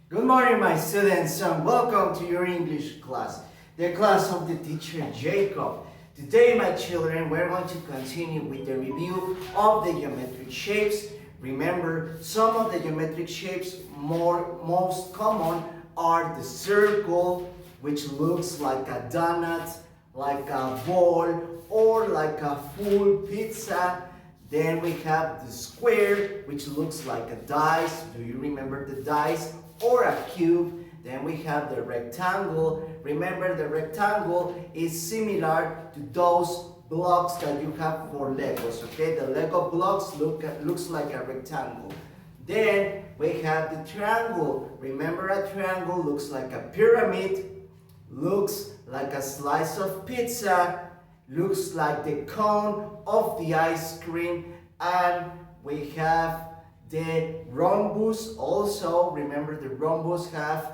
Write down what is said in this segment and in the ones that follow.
Good morning, my students, and welcome to your English class, the class of the teacher Jacob. Today, my children, we're going to continue with the review of the geometric shapes. Remember, some of the geometric shapes most common are the circle, which looks like a donut, like a ball, or like a full pizza. Then we have the square, which looks like a dice. Do you remember the dice? Or a cube. Then we have the rectangle. Remember, the rectangle is similar to those blocks that you have for Legos, okay? The Lego blocks looks like a rectangle. Then we have the triangle. Remember, a triangle looks like a pyramid, looks like a slice of pizza, looks like the cone of the ice cream, and we have the rhombus also. Remember, the rhombus have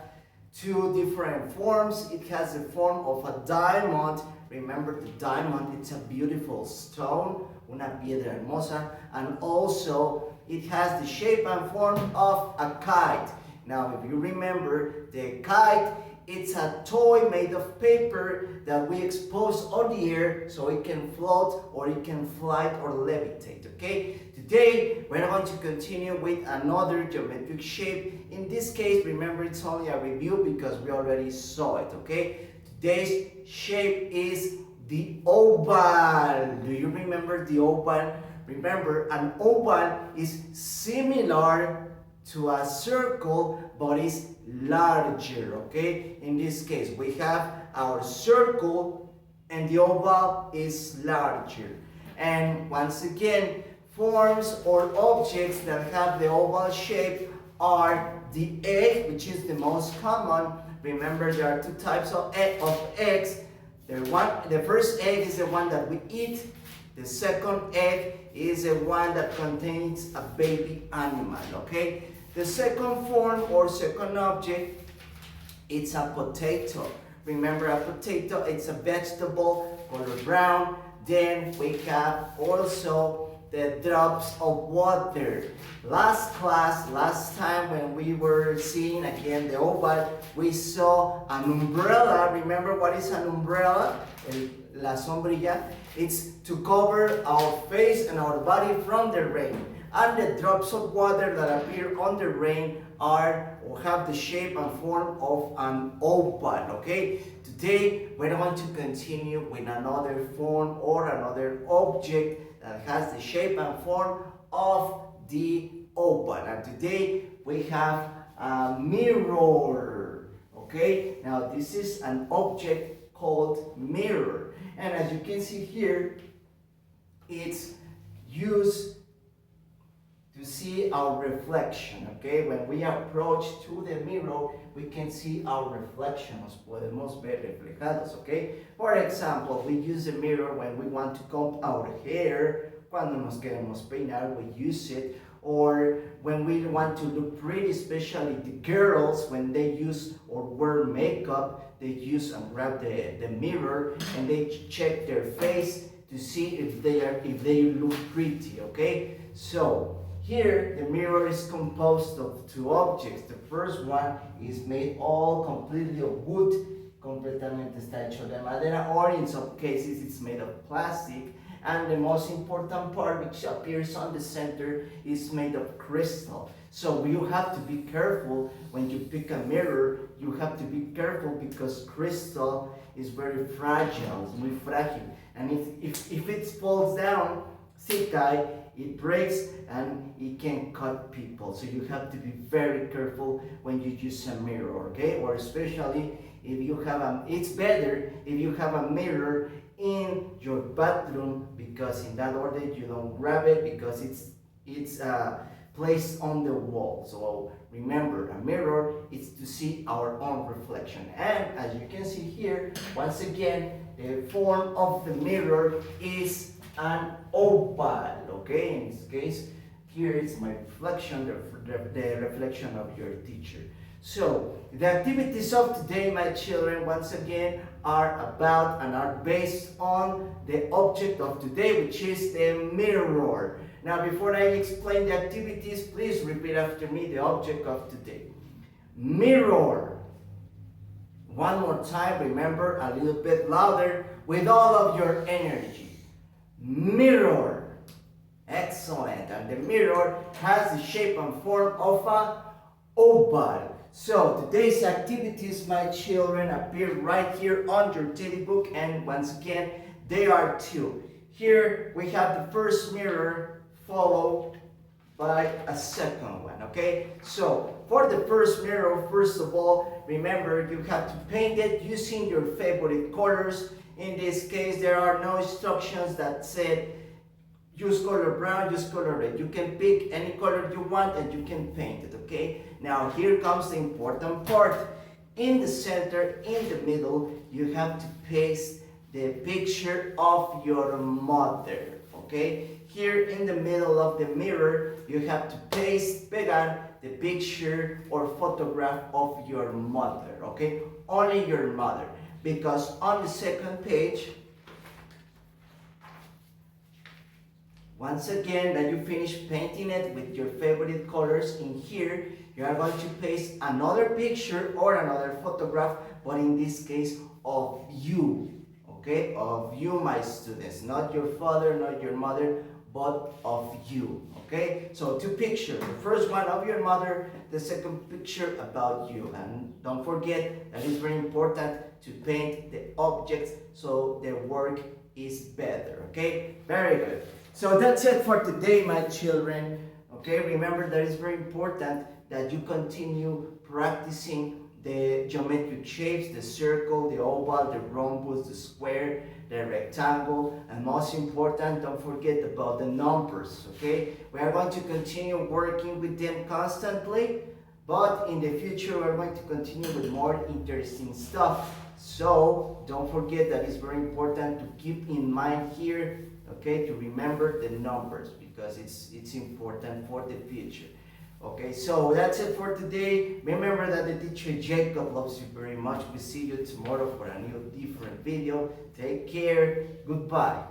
two different forms. It has the form of a diamond. Remember, the diamond, it's a beautiful stone, una piedra hermosa, and also it has the shape and form of a kite. Now, if you remember, the kite, it's a toy made of paper that we expose on the air so it can float or it can fly or levitate, okay? Today, we're going to continue with another geometric shape. In this case, remember, it's only a review because we already saw it, okay? Today's shape is the oval. Do you remember the oval? Remember, an oval is similar to a circle, but is larger, okay? In this case, we have our circle and the oval is larger. And once again, forms or objects that have the oval shape are the egg, which is the most common. Remember, there are two types of eggs. The first egg is the one that we eat. The second egg is the one that contains a baby animal, okay? The second form or second object, it's a potato. Remember, a potato, it's a vegetable, color brown. Then we have also the drops of water. Last class, last time when we were seeing again the oval, we saw an umbrella. Remember what is an umbrella? La sombrilla. It's to cover our face and our body from the rain. And the drops of water that appear on the rain are or have the shape and form of an oval, okay? Today, we're going to continue with another form or another object that has the shape and form of the oval. And today, we have a mirror, okay? Now, this is an object called mirror. And as you can see here, it's used to see our reflection, okay? When we approach to the mirror, we can see our reflection. Nos podemos ver reflejados, okay? For example, we use the mirror when we want to comb our hair. Cuando nos queremos peinar, we use it. Or when we want to look pretty, especially the girls, when they use or wear makeup, they use and grab the mirror and they check their face to see if they look pretty, okay? So here, the mirror is composed of two objects. The first one is made all completely of wood, completamente está hecho de madera, or in some cases it's made of plastic. And the most important part, which appears on the center, is made of crystal. So you have to be careful when you pick a mirror. You have to be careful because crystal is very fragile, it's muy frágil. And if it falls down, se cae, it breaks and it can cut people. So you have to be very careful when you use a mirror, okay? Or especially if you have it's better if you have a mirror in your bathroom, because in that order you don't grab it because it's placed on the wall. So remember, a mirror is to see our own reflection. And as you can see here, once again, the form of the mirror is an oval, okay? In this case, here is my reflection, the reflection of your teacher. So, the activities of today, my children, once again, are about and are based on the object of today, which is the mirror. Now, before I explain the activities, please repeat after me the object of today. Mirror. One more time, remember, a little bit louder with all of your energy. Mirror. Excellent. And the mirror has the shape and form of a oval. So today's activities, my children, appear right here on your teddy book, and once again, they are two. Here we have the first mirror followed by a second one, okay? So for the first mirror, first of all, remember you have to paint it using your favorite colors. In this case, there are no instructions that said use color brown, use color red. You can pick any color you want and you can paint it, okay? Now here comes the important part. In the center, in the middle, you have to paste the picture of your mother, okay? Here in the middle of the mirror, you have to pegar the picture or photograph of your mother, okay? Only your mother, because on the second page, once again, that you finish painting it with your favorite colors, in here, you are going to paste another picture or another photograph, but in this case, of you, okay? Of you, my students, not your father, not your mother, but of you, okay? So two pictures, the first one of your mother, the second picture about you. And don't forget that it's very important to paint the objects so the work is better, okay? Very good. So that's it for today, my children. Okay, remember that it's very important that you continue practicing the geometric shapes, the circle, the oval, the rhombus, the square, the rectangle, and most important, don't forget about the numbers, okay? We are going to continue working with them constantly, but in the future we're going to continue with more interesting stuff. So don't forget that it's very important to keep in mind here, okay, to remember the numbers, because it's important for the future. Okay, so that's it for today. Remember that the teacher Jacob loves you very much. We see you tomorrow for a new different video. Take care. Goodbye.